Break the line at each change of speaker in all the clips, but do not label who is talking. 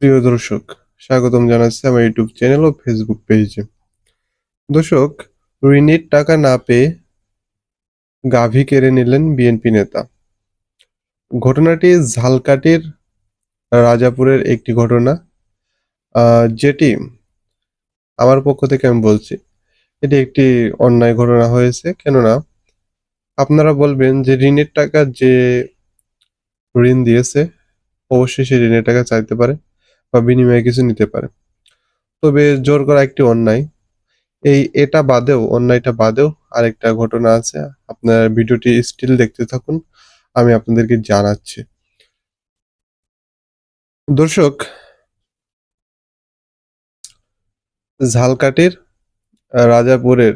প্রিয় দর্শক, স্বাগতম জানাচ্ছি আমার ইউটিউব চ্যানেল ও ফেসবুক পেজে। দর্শক, ঋণের টাকা না পেয়ে গাভী কেড়ে নিলেন বিএনপি নেতা। ঘটনাটি ঝালকাঠির রাজাপুরের একটি ঘটনা, যেটি আমার পক্ষ থেকে আমি বলছি, এটি একটি অন্যায় ঘটনা হয়েছে। কেননা আপনারা বলবেন যে ঋণের টাকা যে ঋণ দিয়েছে অবশ্যই সে ঋণের টাকা চাইতে পারে বা বিনিময়ে কিছু নিতে পারে। তবে জোর করা একটি অন্যায়। এটা বাদেও, অন্যায়টা বাদেও আরেকটা ঘটনা আছে। আপনার ভিডিওটি স্টিল দেখতে থাকুন, আমি আপনাদেরকে জানাচ্ছি। দর্শক, ঝালকাঠির রাজাপুরের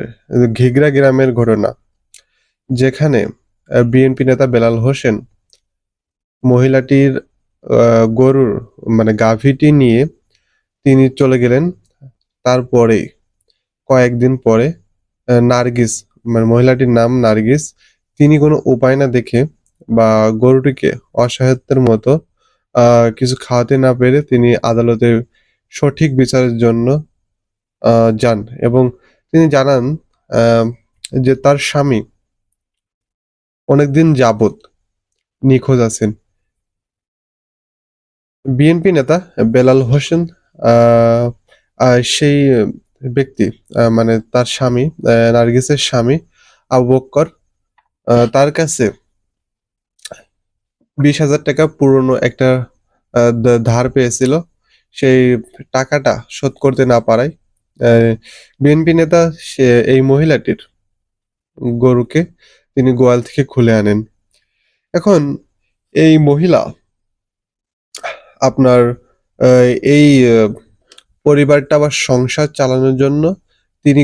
ঘিগরা গ্রামের ঘটনা, যেখানে বিএনপি নেতা বেলাল হোসেন মহিলাটির গরুর মানে গাভীটি নিয়ে তিনি চলে গেলেন। তারপরেই কয়েকদিন পরে নার্গিস, মানে মহিলাটির নাম নার্গিস, তিনি কোনো উপায় না দেখে বা গরুটিকে অসহায়ত্বের মতো কিছু খাওয়াতে না পেরে তিনি আদালতে সঠিক বিচারের জন্য যান এবং তিনি জানান আহ, যে তার স্বামী অনেকদিন যাবত নিখোঁজ আছেন। বিএনপি নেতা বেলাল হোসেন আহ, সেই ব্যক্তি, মানে তার স্বামী, নার্গিসের স্বামী আবু বক্কর, তার কাছে 20,000 টাকা পুরনো একটা ধার পেয়েছিল। সেই টাকাটা শোধ করতে না পারায় বিএনপি নেতা সে এই মহিলাটির গরুকে তিনি গোয়াল থেকে খুলে আনেন। এখন এই মহিলা আপনার এই পরিবারটা বা সংসার চালানোর জন্য তিনি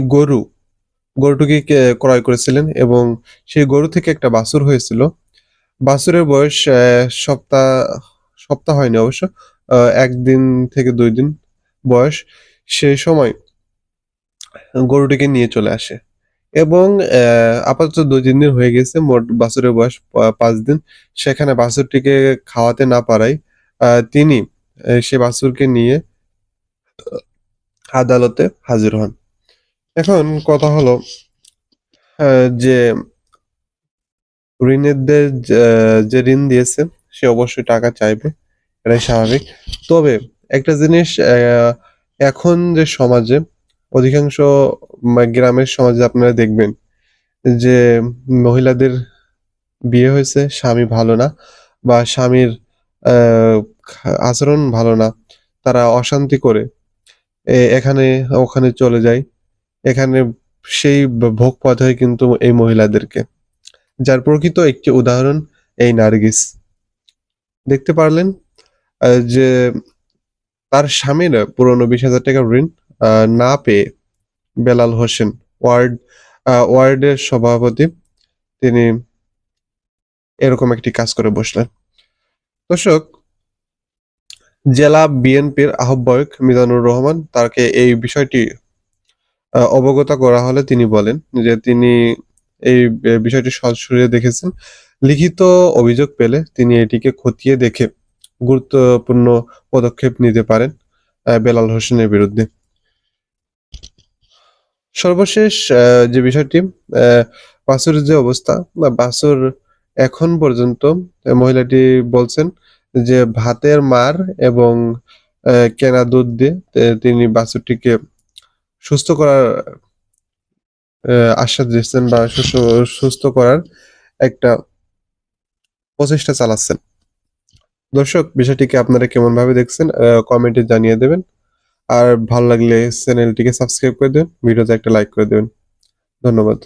গরুটিকে ক্রয় করেছিলেন এবং সেই গরু থেকে একটা বাছুর হয়েছিল। বাছুরের বয়স সপ্তাহ সপ্তাহ হয়নি অবশ্য, 1 দিন থেকে 2 দিন বয়স। সেই সময় গরুটিকে নিয়ে চলে আসে এবং আপাতত 2-3 দিন হয়ে গেছে, মোট বাছুরের বয়স 5 দিন। সেখানে বাছুরটিকে খাওয়াতে না পারায় তিনি সে বাছুরকে নিয়ে আদালতে হাজির হন। এখন কথা হলো, যে ঋণেরদের যে ঋণ দিয়েছে সে অবশ্যই টাকা চাইবে, এটাই স্বাভাবিক। তবে একটা জিনিস, এখন যে সমাজে অধিকাংশ গ্রামের সমাজে আপনারা দেখবেন যে মহিলাদের বিয়ে হয়েছে, স্বামী ভালো না বা স্বামীর আহ, আচরণ ভালো না, তারা অশান্তি করে এখানে ওখানে চলে যায়। এখানে সেই ভোগ পাতে হয় কিন্তু এই মহিলাদেরকে, যার প্রকৃত একটি উদাহরণ এই নার্গিস। দেখতে পারলেন যে তার স্বামীর পুরনো 20,000 টাকা ঋণ না পেয়ে বেলাল হোসেন, ওয়ার্ড ওয়ার্ডের সভাপতি, তিনি এরকম একটি কাজ করে বসলেন। দর্শক, জেলা বিএনপির আহ্বায়ক মিজানুর রহমান তাকে এই বিষয়টি অবগত করা হলে তিনি বলেন যে তিনি এই বিষয়টি সরাসরি দেখেছেন। লিখিত অভিযোগ পেলে তিনি এটিকে খতিয়ে দেখে গুরুত্বপূর্ণ পদক্ষেপ নিতে পারেন বেলাল হোসেনের বিরুদ্ধে। সর্বশেষ যে বিষয়টি, বাছুরের যে অবস্থা, বা বাছুর এখন পর্যন্ত মহিলাটি বলছেন যে ভাতের মার এবং কেনা দুধ দিয়ে তিনি বাছুরটিকে সুস্থ করার আশ্বাস দিচ্ছেন বা সুস্থ করার একটা প্রচেষ্টা চালাচ্ছেন। দর্শক, বিষয়টিকে আপনারা কেমন ভাবে দেখছেন কমেন্টে জানিয়ে দেবেন। আর ভালো লাগলে চ্যানেলটিকে সাবস্ক্রাইব করে দেবেন, ভিডিওতে একটা লাইক করে দেবেন। ধন্যবাদ।